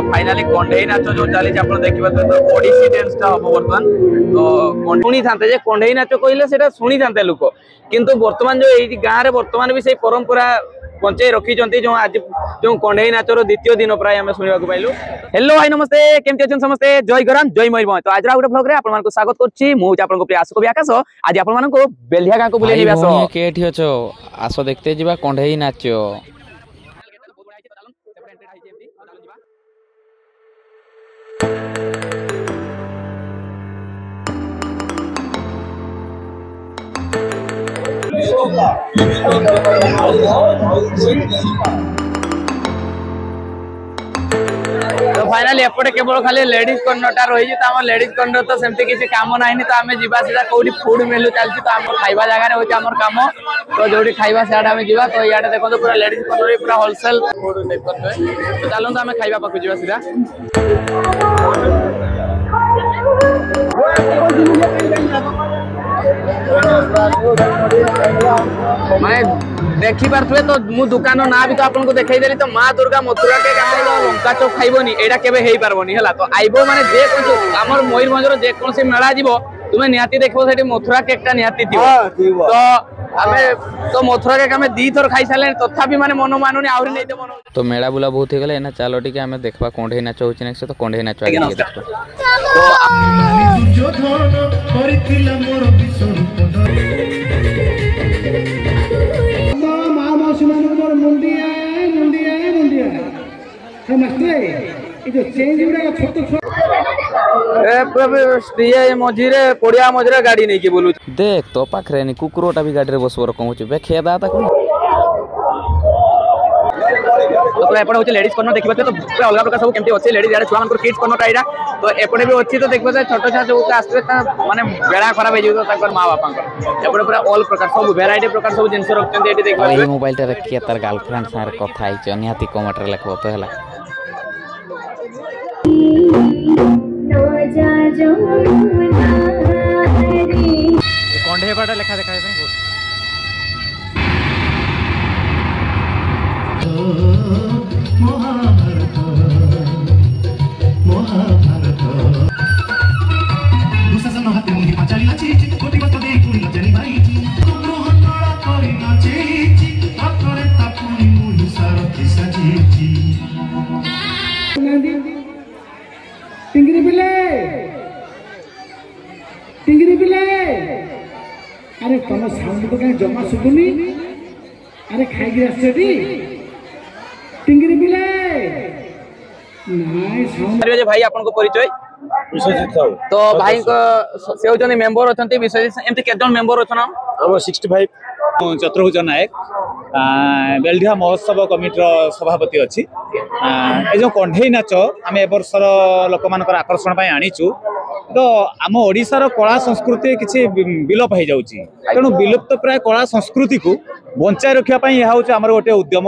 Finally कंढई नाच जो चली देखिए तो ओडिसी डांस टा हम बर्तमान तो शुणी था कंढई नाच कहले से शुणी था लोक किंतु बर्तमान जो ये गाँव में बर्तमान भी से परंपरा बंचे रखी जो आज जो कंढई नाचर द्वितीय दिन प्राय आम शुणा पाइलु। हेलो भाई नमस्ते केमती अच्छा समस्ते जय गराम जय मयूरभंज। तो आज गोटे ब्लॉग रे आपन स्वागत करछि मु आपन प्रिय आशुक आकाश। आज आपन बेलिया गाँ को बुले आस देखते जीवा कंढई नाच तो फाइनली एपटे केवल खाली लेडीज कर्नरटा रही तो लेडीज कर्नर तो सेमती किसी काम ना तो आम जीवा सीधा कौटी फूड मेलू चलती तो आम खाइबा जगह होची आमर काम तो जो खाइबा सियाडे आम जीवा तो इयाडे देखो पूरा लेडीज कर्नर पूरा होलसेल फूड तो चलते आम खाइबा पाखु जीवा सीधा मैं देखी पारे तो मु दुकान ना भी तो आपको देखई देली तो माँ दुर्गा मथुरा के लंका चौक खाइबनी एटा केबे हेई पारबनी हला तो आइबो माने जे कोन हमर मयूरभंजर जे कोन से मेला जीवो तुमे निहाती देखबो सेठी मथुरा केक टा निहाती थिबो तो आमे तो मथुरा केक आमे दी थोर खाई साले तथापि माने मन मानुनी आउरी नै दे मन तो मेला बुला बहुत ही गले ना चलो ठीक है हमें देखबा कंढई नाच होची नेक्स्ट तो कंढई नाच आगे देखबा मझीरे पड़िया मझीरे गाड़ी नहीं बोलू देख तो पाखरे नहीं कुकुरोटा भी गाड़ी रे बसवर कहूची बे खेदा ता कोन तो एपटे होचे लेडीज कॉर्नर देखिबा तो पूरा अलग प्रकार सब केमती होचे लेडीज यार छुआ मानकर किड्स कॉर्नर आइरा तो एपटे भी अछि तो देखबा छोटो छा जो आस्ते माने बेड़ा खराब हे जो ताकर मां बापा एपटे पूरा ऑल प्रकार सब वैरायटी प्रकार सब जिंस रखते एटी देखबा ए मोबाइल टा रखिया तार गर्लफ्रेंड सार कथा आइ छ निहाती कमेंट रे लिखबो तो हला कंढई बाटा लेखा देखाय पे टिंगरी बिले अरे तुम साउंड तो कहीं जमा सुबुनी अरे खाई आसटी टिंगरी बिले नाइ साउंड भाई आपन को परिचय विश्वजित साहू तो भाई को से होजनी मेंबर अछंती विश्वजित एमती केतन मेंबर अछन हम 65 चतुर्भुज नायक बेलढिया महोत्सव कमिटर सभापति अच्छी ए जो कंढई नाच आम ए वर्षर लोक मान आकर्षण आनीचु तो आम ओडिशार कला संस्कृति किसी विलोप हो जाऊँगी तेणु विलुप्त प्राय कला संस्कृति को बंचाई रखापी यह हूँ आम गोटे उद्यम